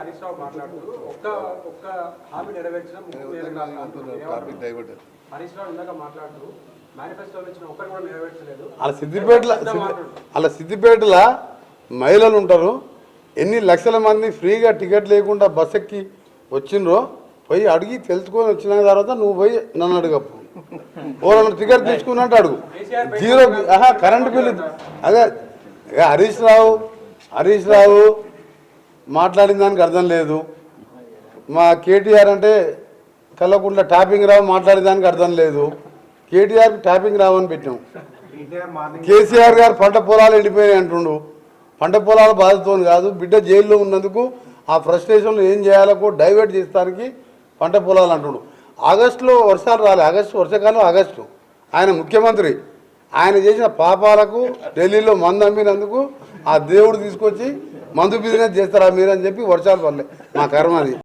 హరీష్ రావు మాట్లాడుతూ ఒక్క హామీ నెరవేర్చడం హరీష్ రావు ఇందాక మాట్లాడుతూ మేనిఫెస్టోలో ఇచ్చిన ఒక్కరు కూడా నెరవేర్చలేదు. అలా సిద్దిపేటలో మహిళలు ఉంటారు, ఎన్ని లక్షల మంది ఫ్రీగా టికెట్ లేకుండా బస్ ఎక్కి వచ్చిండ్రో పోయి అడిగి తెలుసుకొని వచ్చిన తర్వాత నువ్వు పోయి నన్ను అడగప్పు. ఓ టికెట్ తీసుకున్నట్టు అడుగు. జీరో కరెంటు బిల్లు అదే హరీష్ రావు మాట్లాడిన దానికి అర్థం లేదు. మా కేటీఆర్ అంటే కల్లకుంట్ల టాపింగ్ రావు మాట్లాడిన దానికి అర్థం లేదు. కేటీఆర్ టాపింగ్ రావు అని పెట్టాం. కేసీఆర్ గారు పంట పొలాలు ఎండిపోయినాయి అంటుండు. పంట పొలాల బాధతో కాదు, బిడ్డ జైల్లో ఉన్నందుకు ఆ ఫ్రస్ట్రేషన్లో ఏం చేయాలో డైవర్ట్ చేస్తానికి పంట పొలాలు అంటుండు. ఆగస్టులో వర్షాలు రాలే, వర్షాకాలం ఆగస్టు. ఆయన ముఖ్యమంత్రి, ఆయన చేసిన పాపాలకు ఢిల్లీలో మందు అమ్మినందుకు ఆ దేవుడు తీసుకొచ్చి మందు బిజినెస్ చేస్తారా మీరని చెప్పి వర్షాలు పడలే. మా కర్మ అది.